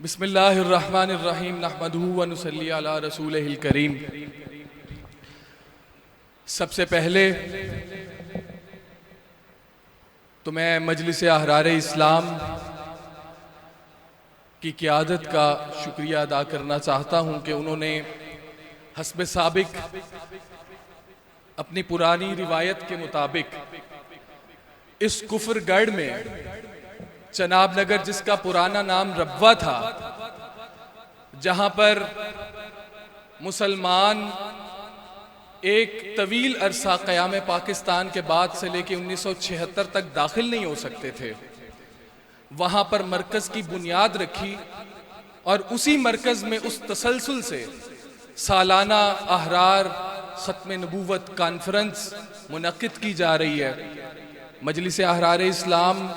بسم اللہ الرحمن الرحیم نحمدہ ونصلی علی رسولہ الکریم۔ سب سے پہلے تو میں مجلس احرار اسلام کی قیادت کا شکریہ ادا کرنا چاہتا ہوں کہ انہوں نے حسب سابق اپنی پرانی روایت کے مطابق اس کفر گڑھ میں چناب نگر، جس کا پرانا نام ربوہ تھا، جہاں پر مسلمان ایک طویل عرصہ قیام پاکستان کے بعد سے لے کے 1976 تک داخل نہیں ہو سکتے تھے، وہاں پر مرکز کی بنیاد رکھی اور اسی مرکز میں اس تسلسل سے سالانہ احرار ختم نبوت کانفرنس منعقد کی جا رہی ہے۔ مجلس احرار اسلام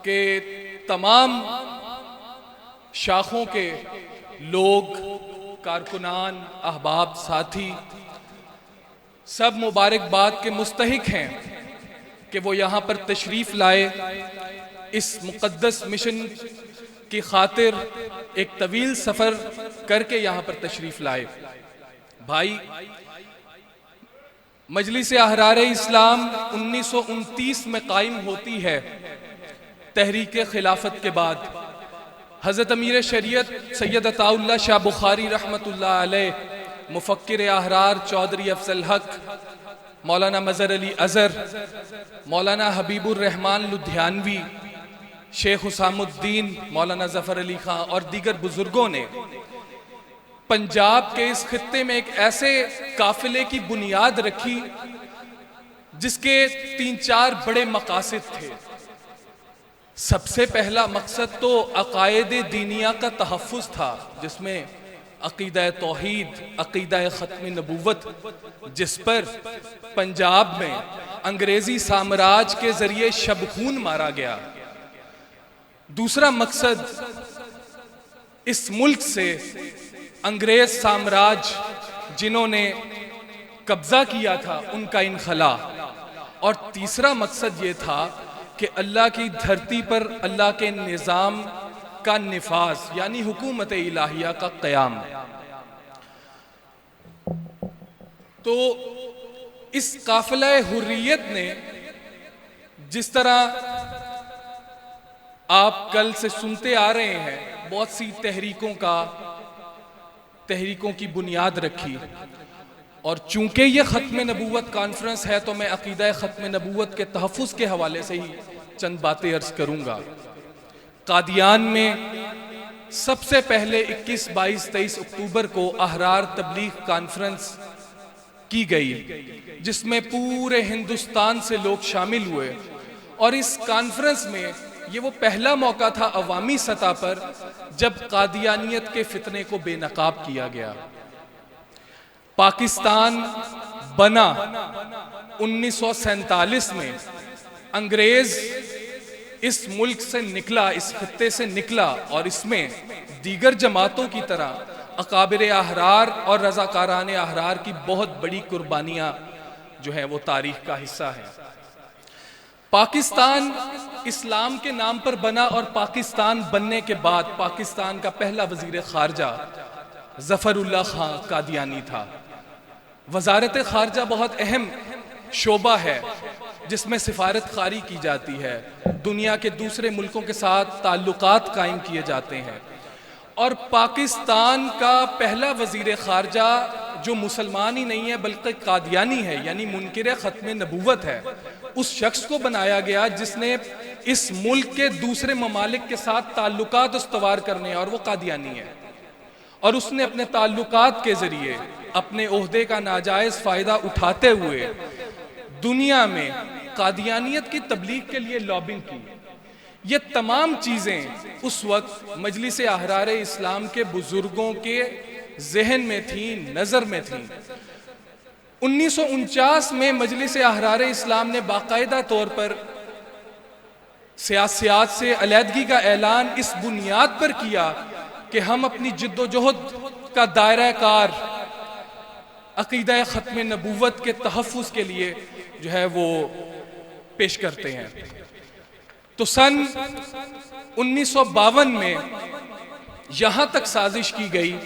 کہ تمام شاخوں کے لوگ، کارکنان، احباب، ساتھی سب مبارکباد کے مستحق ہیں کہ وہ یہاں پر تشریف لائے، اس مقدس مشن کی خاطر ایک طویل سفر کر کے یہاں پر تشریف لائے۔ بھائی، مجلس احرار اسلام 1929 میں قائم ہوتی ہے، تحریک خلافت کے بعد۔ حضرت امیر شریعت سید عطا اللہ شاہ بخاری رحمۃ اللہ علیہ، مفکر احرار چودھری افضل حق، مولانا مظہر علی اظہر، مولانا حبیب الرحمن لدھیانوی، شیخ حسام الدین، مولانا ظفر علی خان اور دیگر بزرگوں نے پنجاب کے اس خطے میں ایک ایسے قافلے کی بنیاد رکھی جس کے 3-4 بڑے مقاصد تھے۔ سب سے پہلا مقصد تو عقائد دینیہ کا تحفظ تھا، جس میں عقیدہ توحید، عقیدہ ختم نبوت، جس پر پنجاب میں انگریزی سامراج کے ذریعے شب خون مارا گیا۔ دوسرا مقصد، اس ملک سے انگریز سامراج جنہوں نے قبضہ کیا تھا ان کا انخلا، اور تیسرا مقصد یہ تھا کہ اللہ کی دھرتی پر اللہ کے نظام کا نفاذ، یعنی حکومت الہیہ کا قیام۔ تو اس قافلہ حریت نے، جس طرح آپ کل سے سنتے آ رہے ہیں، بہت سی تحریکوں کی بنیاد رکھی، اور چونکہ یہ ختم نبوت کانفرنس ہے تو میں عقیدہ ختم نبوت کے تحفظ کے حوالے سے ہی چند باتیں عرض کروں گا۔ قادیان میں سب سے پہلے 21، 22، 23 اکتوبر کو احرار تبلیغ کانفرنس کی گئی، جس میں پورے ہندوستان سے لوگ شامل ہوئے، اور اس کانفرنس میں یہ وہ پہلا موقع تھا عوامی سطح پر جب قادیانیت کے فتنے کو بے نقاب کیا گیا۔ پاکستان بنا 1947 میں، انگریز اس ملک سے نکلا، اس خطے سے نکلا، اور اس میں دیگر جماعتوں کی طرح اکابر احرار اور رضاکاران احرار کی بہت بڑی قربانیاں جو ہیں وہ تاریخ کا حصہ ہیں۔ پاکستان اسلام کے نام پر بنا، اور پاکستان بننے کے بعد پاکستان کا پہلا وزیر خارجہ ظفر اللہ خان قادیانی تھا۔ وزارت خارجہ بہت اہم شعبہ ہے جس میں سفارت خاری کی جاتی ہے، دنیا کے دوسرے ملکوں کے ساتھ تعلقات قائم کیے جاتے ہیں، اور پاکستان کا پہلا وزیر خارجہ جو مسلمان ہی نہیں ہے بلکہ قادیانی ہے، یعنی منکر ختم نبوت ہے، اس شخص کو بنایا گیا جس نے اس ملک کے دوسرے ممالک کے ساتھ تعلقات استوار کرنے، اور وہ قادیانی ہے، اور اس نے اپنے تعلقات کے ذریعے اپنے عہدے کا ناجائز فائدہ اٹھاتے ہوئے دنیا میں قادیانیت کی تبلیغ کے لیے لابنگ کی۔ یہ تمام چیزیں اس وقت مجلس احرار اسلام کے بزرگوں کے ذہن میں تھیں، نظر میں تھیں۔ 1949 میں مجلس احرار اسلام نے باقاعدہ طور پر سیاسیات سے علیحدگی کا اعلان اس بنیاد پر کیا کہ ہم اپنی جد و جہد کا دائرہ کار عقیدہ ختم نبوت کے تحفظ کے لیے جو ہے وہ پیش کرتے ہیں۔ تو سن 1952 میں یہاں تک سازش کی گئی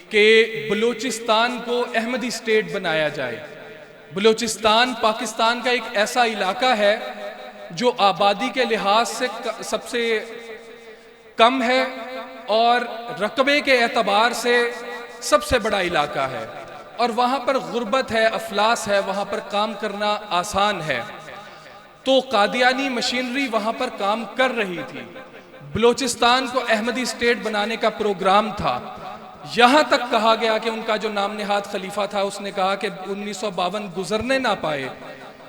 کہ بلوچستان کو احمدی سٹیٹ بنایا جائے۔ بلوچستان پاکستان کا ایک ایسا علاقہ ہے جو آبادی کے لحاظ سے سب سے کم ہے اور رقبے کے اعتبار سے سب سے بڑا علاقہ ہے، اور وہاں پر غربت ہے، افلاس ہے، وہاں پر کام کرنا آسان ہے۔ تو قادیانی مشینری وہاں پر کام کر رہی تھی۔ بلوچستان کو احمدی سٹیٹ بنانے کا پروگرام تھا، یہاں تک کہا گیا کہ ان کا جو نام نہاد خلیفہ تھا اس نے کہا کہ 1952 گزرنے نہ پائے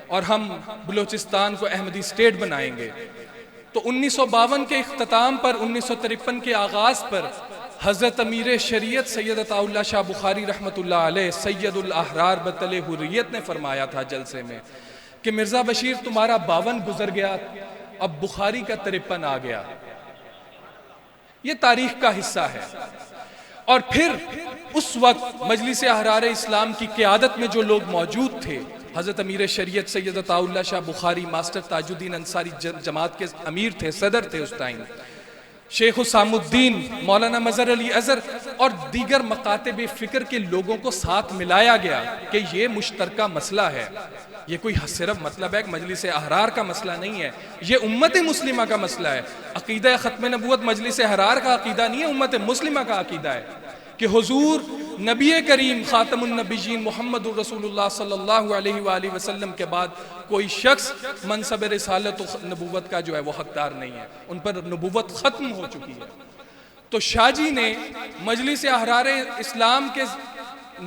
اور ہم بلوچستان کو احمدی سٹیٹ بنائیں گے۔ تو 1952 کے اختتام پر 1953 کے آغاز پر حضرت امیر شریعت سید عطا اللہ شاہ بخاری رحمۃ اللہ علیہ سید الاحرار بطل حریت نے فرمایا تھا جلسے میں کہ مرزا بشیر تمہارا 52 گزر گیا، اب بخاری کا 53 آ گیا۔ یہ تاریخ کا حصہ ہے۔ اور پھر اس وقت مجلس احرار اسلام کی قیادت میں جو لوگ موجود تھے، حضرت امیر شریعت سید عطا اللہ شاہ بخاری ماسٹر تاج الدین انصاری جماعت کے امیر تھے، صدر تھے اس ٹائم، شیخ حسام الدین، مولانا مظہر علی اظہر اور دیگر مکاتب فکر کے لوگوں کو ساتھ ملایا گیا کہ یہ مشترکہ مسئلہ ہے۔ یہ کوئی صرف مطلب ہے کہ مجلس احرار کا مسئلہ نہیں ہے، یہ امت مسلمہ کا مسئلہ ہے۔ عقیدہ ختم نبوت مجلس احرار کا عقیدہ نہیں ہے، امت مسلمہ کا عقیدہ ہے کہ حضور نبی کریم خاتم النبیین محمد الرسول اللہ صلی اللہ علیہ وآلہ وسلم کے بعد کوئی شخص منصب رسالت و نبوت کا جو ہے وہ حقدار نہیں ہے، ان پر نبوت ختم ہو چکی ہے۔ تو شاہ جی نے مجلس احرار اسلام کے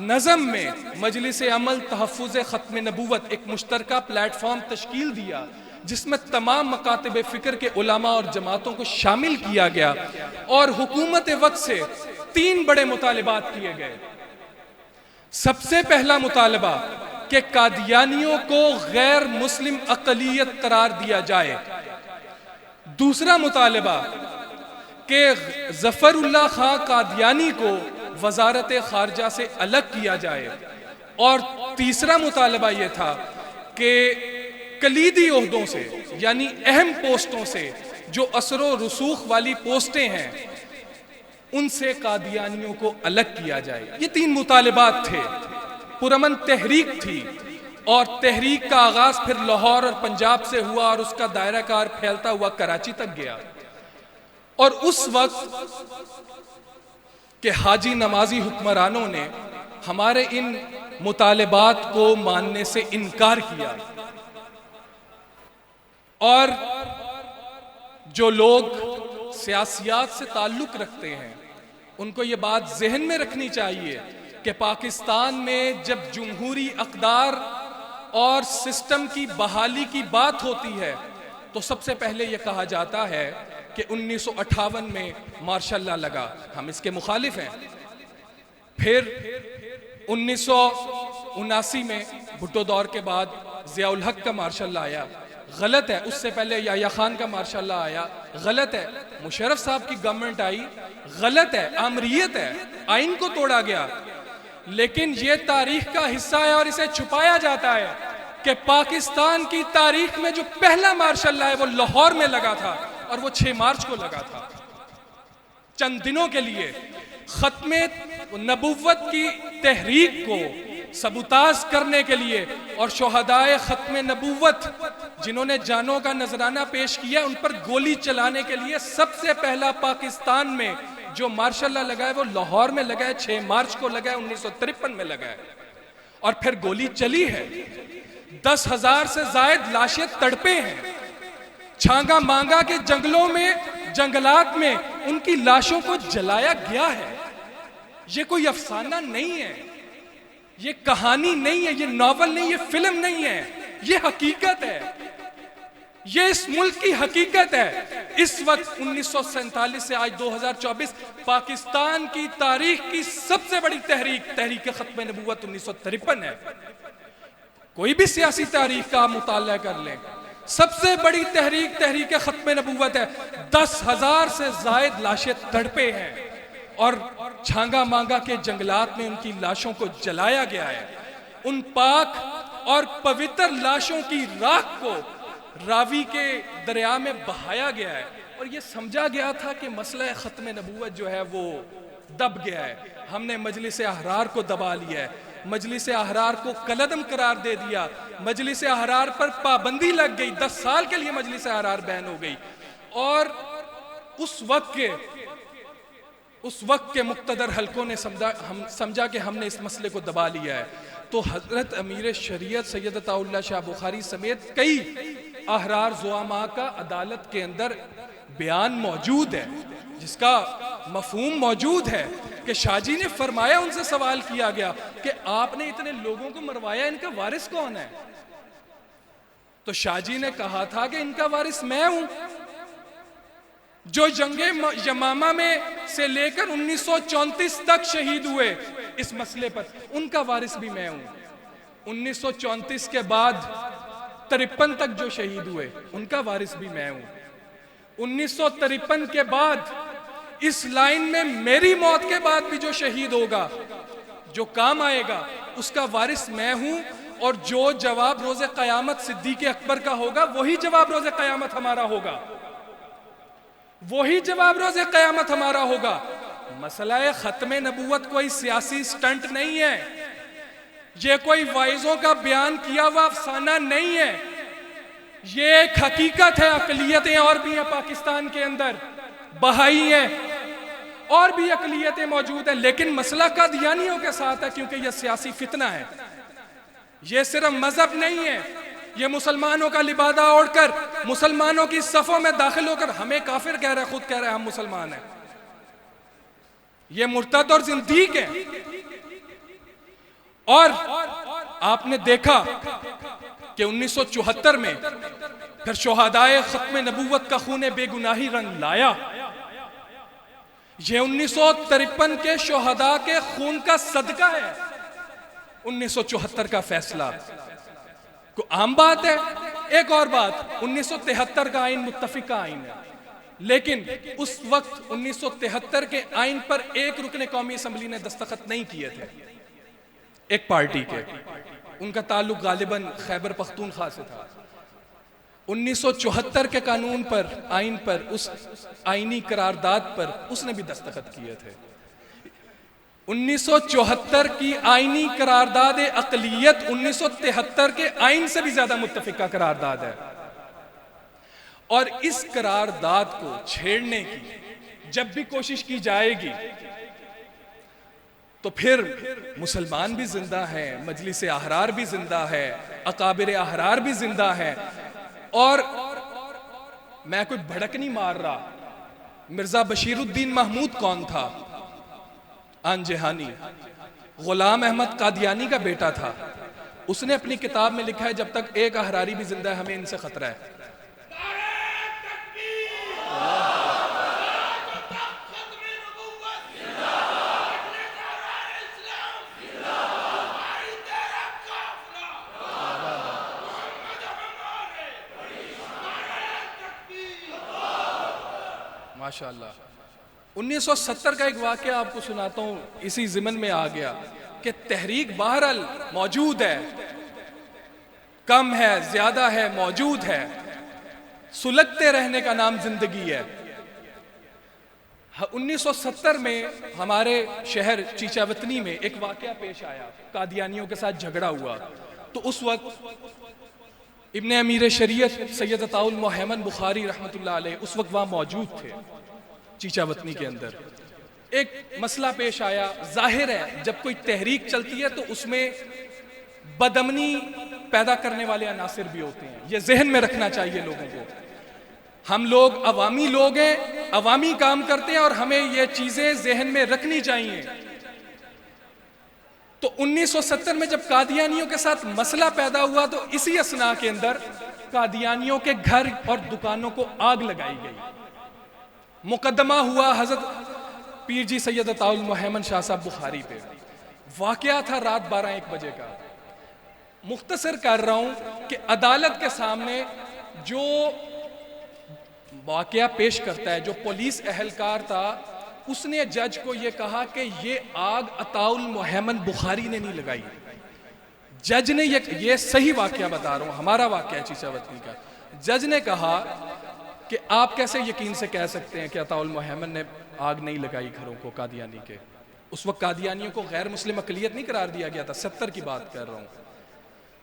نظم میں مجلس عمل تحفظ ختم نبوت ایک مشترکہ پلیٹ فارم تشکیل دیا، جس میں تمام مکاتب فکر کے علماء اور جماعتوں کو شامل کیا گیا، اور حکومت وقت سے 3 بڑے مطالبات کیے گئے۔ سب سے پہلا مطالبہ کہ قادیانیوں کو غیر مسلم اقلیت قرار دیا جائے۔ دوسرا مطالبہ کہ ظفر اللہ خان قادیانی کو وزارت خارجہ سے الگ کیا جائے، اور تیسرا مطالبہ یہ تھا کہ کلیدی عہدوں سے یعنی اہم پوسٹوں سے جو اثر و رسوخ والی پوسٹیں ہیں ان سے قادیانیوں کو الگ کیا جائے۔ یہ 3 مطالبات تھے، پرامن تحریک تھی، اور تحریک کا آغاز پھر لاہور اور پنجاب سے ہوا اور اس کا دائرہ کار پھیلتا ہوا کراچی تک گیا۔ اور اس وقت کہ حاجی نمازی حکمرانوں نے ہمارے ان مطالبات کو ماننے سے انکار کیا، اور جو لوگ سیاسیات سے تعلق رکھتے ہیں ان کو یہ بات ذہن میں رکھنی چاہیے کہ پاکستان میں جب جمہوری اقدار اور سسٹم کی بحالی کی بات ہوتی ہے تو سب سے پہلے یہ کہا جاتا ہے کہ 1958 میں مارشل لا لگا، ہم اس کے مخالف ہیں۔ پھر 1979 میں بھٹو دور کے بعد ضیاء الحق کا مارشل لا آیا، غلط ہے۔ اس سے پہلے یحییٰ خان کا مارشل لا آیا، غلط ہے۔ مشرف صاحب کی گورنمنٹ آئی، غلط ہے، آمریت ہے، آئین کو توڑا گیا۔ لیکن یہ تاریخ کا حصہ ہے اور اسے چھپایا جاتا ہے کہ پاکستان کی تاریخ میں جو پہلا مارشل لا ہے وہ لاہور میں لگا تھا، اور وہ 6 مارچ کو لگا تھا، چند دنوں کے لیے ختم نبوت کی تحریک کو سبوتاژ کرنے کے لیے، اور شہدائے ختم نبوت جنہوں نے جانوں کا نذرانہ پیش کیا ان پر گولی چلانے کے لیے سب سے پہلا پاکستان میں جو مارشل لا لگا ہے وہ لاہور میں لگا ہے، 6 مارچ کو لگا ہے، 1953 میں لگا ہے، اور پھر گولی چلی ہے۔ 10,000 سے زائد لاشیں تڑپے ہیں، چھانگا مانگا کے جنگلوں میں، جنگلات میں ان کی لاشوں کو جلایا گیا ہے۔ یہ کوئی افسانہ نہیں ہے، یہ کہانی نہیں ہے، یہ ناول نہیں، یہ فلم نہیں ہے، یہ حقیقت ہے، یہ اس ملک کی حقیقت ہے۔ اس وقت 1947 سے آج 2024 پاکستان کی تاریخ کی سب سے بڑی تحریک ختم نبوت 1953 ہے۔ کوئی بھی سیاسی تاریخ کا مطالعہ کر لیں، سب سے بڑی تحریک ختم نبوت ہے۔ 10,000 سے زائد لاشیں تڑپے ہیں، اور چھانگا مانگا کے جنگلات میں ان کی لاشوں کو جلایا گیا ہے۔ ان پاک اور پوتر لاشوں کی راکھ کو راوی کے دریا میں بہایا گیا ہے۔ اور یہ سمجھا گیا تھا کہ مسئلہ ختم نبوت جو ہے وہ دب گیا ہے، ہم نے مجلس احرار کو دبا لیا ہے، مجلس احرار کو کلعدم قرار دے دیا، مجلس احرار پر پابندی لگ گئی، 10 سال کے لیے مجلس احرار بین ہو گئی، اور اس وقت کے مقتدر حلقوں نے سمجھا کہ ہم نے اس مسئلے کو دبا لیا ہے۔ تو حضرت امیر شریعت سید عطا اللہ شاہ بخاری سمیت کئی احرار زعماء کا عدالت کے اندر بیان موجود ہے، جس کا مفہوم موجود ہے کہ شاہ جی نے فرمایا، ان سے سوال کیا گیا کہ آپ نے اتنے لوگوں کو مروایا، ان کا وارث کون ہے؟ تو شاہ جی نے کہا تھا کہ ان کا وارث میں ہوں، جو جنگ یمامہ میں سے لے کر 1934 تک شہید ہوئے اس مسئلے پر، ان کا وارث بھی میں ہوں۔ 1934 کے بعد 53 تک جو شہید ہوئے ان کا وارث بھی میں ہوں۔ 1953 کے بعد اس لائن میں میری موت کے بعد بھی جو شہید ہوگا، جو کام آئے گا، اس کا وارث میں ہوں، اور جو جواب روز قیامت صدیق اکبر کا ہوگا وہی جواب روز قیامت ہمارا ہوگا، وہی جواب روز قیامت ہمارا ہوگا۔ مسئلہ ختم نبوت کوئی سیاسی سٹنٹ نہیں ہے، یہ کوئی وائزوں کا بیان کیا ہوا افسانہ نہیں ہے، یہ ایک حقیقت ہے۔ اقلیتیں اور بھی ہیں پاکستان کے اندر، بہائی ہیں، اور بھی اقلیتیں موجود ہیں، لیکن مسئلہ قادیانیوں کے ساتھ ہے، کیونکہ یہ سیاسی فتنہ ہے، یہ صرف مذہب نہیں ہے۔ یہ مسلمانوں کا لبادہ اوڑھ کر مسلمانوں کی صفوں میں داخل ہو کر ہمیں کافر کہہ رہا ہے، خود کہہ رہا ہے ہم مسلمان ہیں، یہ مرتد اور زندیق ہیں۔ اور آپ نے دیکھا کہ 1974 میں پھر شہدائے ختم نبوت کا خون بے گناہی رنگ لایا۔ یہ 1953 کے شہداء کے خون کا صدقہ ہے 1974 کا فیصلہ، کو عام بات ہے۔ ایک اور بات، 1973 کا آئین متفقہ آئین ہے، لیکن اس وقت 1973 کے آئین پر ایک رکن قومی اسمبلی نے دستخط نہیں کیے تھے، ایک پارٹی کے، ان کا تعلق غالباً خیبر پختونخوا سے تھا۔ 1974 کے قانون پر، آئین پر، اس آئینی قرارداد پر اس نے بھی دستخط کیے تھے۔ 1974 کی آئینی قرارداد اقلیت 1973 کے آئین سے بھی زیادہ متفقہ قرارداد ہے، اور اس قرارداد کو چھیڑنے کی جب بھی کوشش کی جائے گی تو پھر مسلمان بھی زندہ ہیں، مجلس احرار بھی زندہ ہے، اکابر احرار بھی زندہ ہے، اور میں کوئی بھڑک نہیں مار رہا۔ مرزا بشیر الدین محمود کون تھا؟ آن جہانی، غلام احمد قادیانی کا بیٹا تھا۔ اس نے اپنی کتاب میں لکھا ہے جب تک ایک احراری بھی زندہ ہے ہمیں ان سے خطرہ ہے۔ ماشاءاللہ۔ 1970 کا ایک واقعہ آپ کو سناتا ہوں، اسی ضمن میں آ گیا کہ تحریک بہرحال موجود ہے، کم ہے زیادہ ہے موجود ہے، سلگتے رہنے کا نام زندگی ہے۔ 1970 میں ہمارے شہر چیچا وطنی میں ایک واقعہ پیش آیا، قادیانیوں کے ساتھ جھگڑا ہوا، تو اس وقت ابن امیر شریعت سید عطا المحمد بخاری رحمۃ اللہ علیہ اس وقت وہاں موجود تھے چیچا وطنی کے اندر۔ ایک مسئلہ پیش آیا، ظاہر ہے جب کوئی تحریک چلتی ہے تو اس میں بدامنی پیدا کرنے والے عناصر بھی ہوتے ہیں، یہ ذہن میں رکھنا چاہیے لوگوں کو۔ ہم لوگ عوامی لوگ ہیں، عوامی کام کرتے ہیں، اور ہمیں یہ چیزیں ذہن میں رکھنی چاہیے۔ تو 1970 میں جب قادیانیوں کے ساتھ مسئلہ پیدا ہوا تو اسی اثناء کے اندر قادیانیوں کے گھر اور دکانوں کو آگ لگائی گئی۔ مقدمہ ہوا حضرت پیر جی سید عطا المحمد شاہ صاحب بخاری پہ۔ واقعہ تھا رات 12-1 بجے کا۔ مختصر کر رہا ہوں کہ عدالت کے سامنے جو واقعہ پیش کرتا ہے، جو پولیس اہلکار تھا، اس نے جج کو یہ کہا کہ یہ آگ عطا المحمد بخاری نے نہیں لگائی۔ جج نے یہ صحیح واقعہ بتا رہا ہوں، ہمارا واقعہ ہے چیچا وطنی کا۔ جج نے کہا کہ آپ کیسے یقین سے کہہ سکتے ہیں کہ عطاء المحمد نے آگ نہیں لگائی گھروں کو قادیانی کے؟ اس وقت قادیانیوں کو غیر مسلم اقلیت نہیں قرار دیا گیا تھا، 70 کی بات کر رہا ہوں.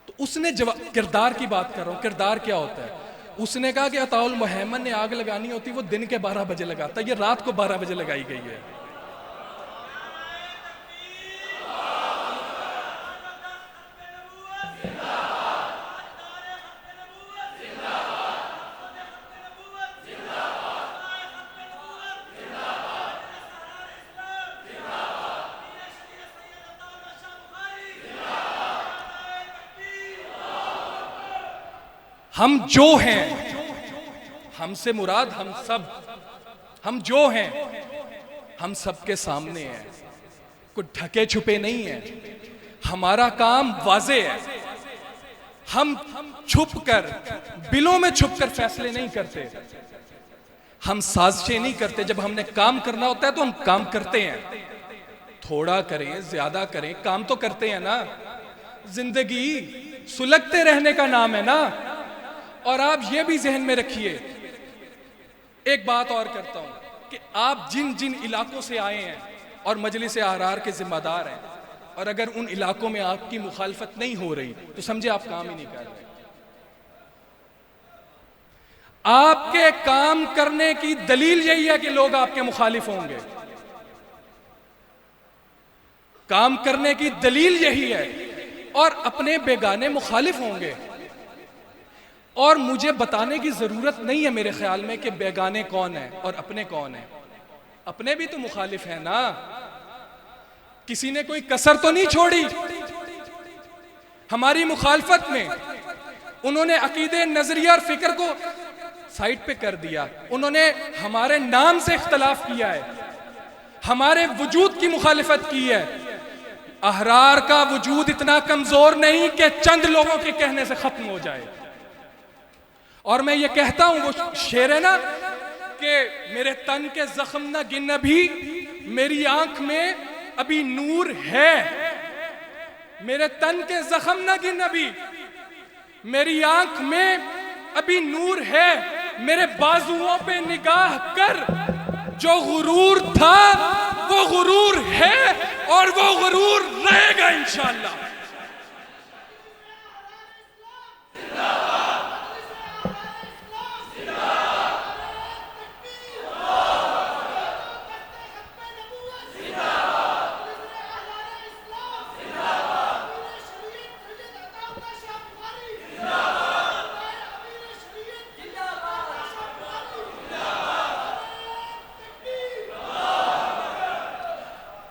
تو اس نے کردار کی بات کر رہا ہوں، کردار کیا ہوتا ہے. اس نے کہا کہ عطاء المحمد نے آگ لگانی ہوتی وہ دن کے 12 بجے لگاتا، یہ رات کو 12 بجے لگائی گئی ہے. ہم جو ہیں، ہم سے مراد ہم جو ہیں، ہم سب کے سامنے ہیں، کوئی ڈھکے چھپے نہیں ہیں. ہمارا کام واضح ہے. ہم چھپ کر، بلوں میں چھپ کر فیصلے نہیں کرتے، ہم سازشیں نہیں کرتے. جب ہم نے کام کرنا ہوتا ہے تو ہم کام کرتے ہیں، تھوڑا کریں زیادہ کریں، کام تو کرتے ہیں نا. زندگی سلگتے رہنے کا نام ہے نا. اور آپ یہ بھی ذہن میں رکھیے، ایک بات اور کرتا ہوں کہ آپ جن جن علاقوں سے آئے ہیں اور مجلس احرار کے ذمہ دار ہیں، اور اگر ان علاقوں میں آپ کی مخالفت نہیں ہو رہی تو سمجھے آپ کام ہی نہیں کر رہے. آپ کے کام کرنے کی دلیل یہی ہے کہ لوگ آپ کے مخالف ہوں گے. کام کرنے کی دلیل یہی ہے، اور اپنے بیگانے مخالف ہوں گے. اور مجھے بتانے کی ضرورت نہیں ہے میرے خیال میں کہ بیگانے کون ہیں اور اپنے کون ہیں. اپنے بھی تو مخالف ہیں نا. کسی نے کوئی کسر تو نہیں چھوڑی ہماری مخالفت میں. انہوں نے عقیدے، نظریہ اور فکر کو سائٹ پہ کر دیا. انہوں نے ہمارے نام سے اختلاف کیا ہے، ہمارے وجود کی مخالفت کی ہے. احرار کا وجود اتنا کمزور نہیں کہ چند لوگوں کے کہنے سے ختم ہو جائے. اور میں یہ کہتا ہوں، وہ شعر ہے نا کہ میرے تن کے زخم نہ گن ابھی، میری آنکھ میں ابھی نور ہے. میرے تن کے زخم نہ گن ابھی، میری آنکھ میں ابھی نور ہے. میرے بازوؤں پہ نگاہ کر، جو غرور تھا وہ غرور ہے اور وہ غرور رہے گا انشاءاللہ.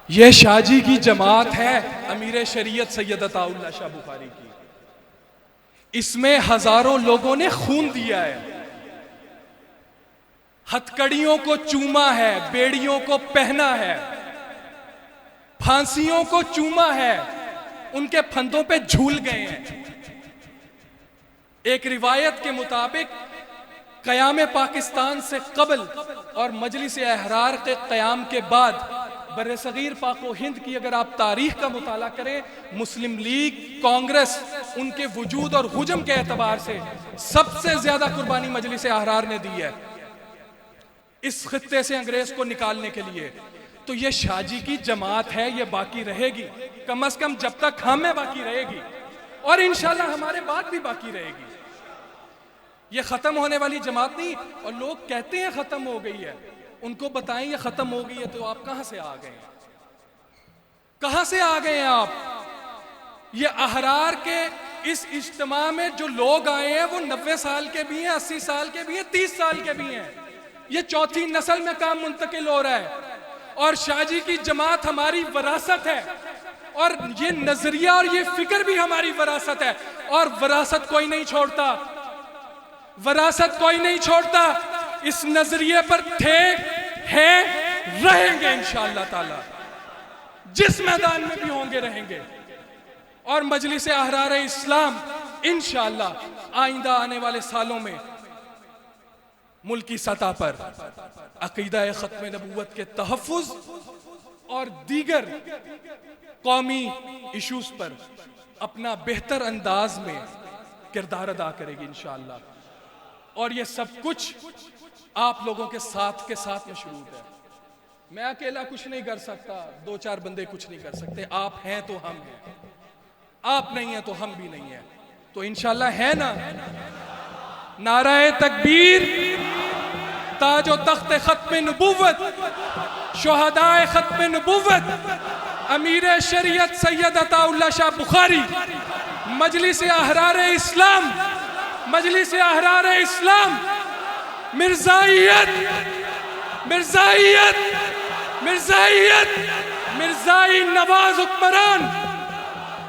یہ شاہ جی کی جماعت ہے، امیر شریعت سید عطاء اللہ شاہ بخاری کی. اس میں ہزاروں لوگوں نے خون دیا ہے، ہتکڑیوں کو چوما ہے، بیڑیوں کو پہنا ہے، پھانسیوں کو چوما ہے، ان کے پھندوں پہ جھول گئے ہیں. ایک روایت کے مطابق قیام پاکستان سے قبل اور مجلس احرار کے قیام کے بعد بر صغیر پاک و ہند کی اگر آپ تاریخ کا مطالعہ کریں، مسلم لیگ، کانگریس، ان کے وجود اور حجم کے اعتبار سے سب سے زیادہ قربانی مجلس احرار نے دی ہے اس خطے سے انگریز کو نکالنے کے لیے. تو یہ شاہ جی کی جماعت ہے، یہ باقی رہے گی، کم از کم جب تک ہم میں باقی رہے گی، اور انشاءاللہ ہمارے بعد بھی باقی رہے گی. یہ ختم ہونے والی جماعت نہیں. اور لوگ کہتے ہیں ختم ہو گئی ہے، ان کو بتائیں یہ ختم ہو گئی ہے تو آپ کہاں سے آ گئے ہیں؟ کہاں سے آ گئے ہیں آپ؟ یہ احرار کے اس اجتماع میں جو لوگ آئے ہیں وہ 90 سال کے بھی ہیں، 80 سال کے بھی ہیں، 30 سال کے بھی ہیں. یہ چوتھی نسل میں کام منتقل ہو رہا ہے. اور شاہ جی کی جماعت ہماری وراثت ہے، اور یہ نظریہ اور یہ فکر بھی ہماری وراثت ہے. اور وراثت کوئی نہیں چھوڑتا، وراثت کوئی نہیں چھوڑتا. اس نظریے پر تھے، ہیں، رہیں گے انشاءاللہ تعالی. جس میدان میں بھی ہوں گے رہیں گے. اور مجلس احرار اسلام انشاءاللہ آئندہ آنے والے سالوں میں ملکی سطح پر عقیدہ ختم نبوت کے تحفظ اور دیگر قومی ایشوز پر اپنا بہتر انداز میں کردار ادا کرے گی انشاءاللہ. اور یہ سب کچھ آپ لوگوں کے ساتھ مشروط ہے. میں اکیلا کچھ نہیں کر سکتا, 2-4 بندے کچھ نہیں کر سکتے. آپ ہیں تو ہم ہیں, آپ نہیں ہیں تو ہم بھی نہیں ہیں. تو انشاءاللہ ہے نا. نعرہ تکبیر, تاج و تخت ختم نبوت, شہدائے ختم نبوت, امیر شریعت سید عطا اللہ شاہ بخاری, مجلس احرار اسلام, مجلس احرار اسلام, مرزائیت, مرزائیت, مرزائیت, مرزائی نواز حکمران,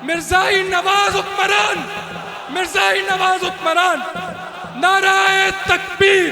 مرزائی نواز حکمران, مرزائی نواز حکمران. نعرہ تکبیر.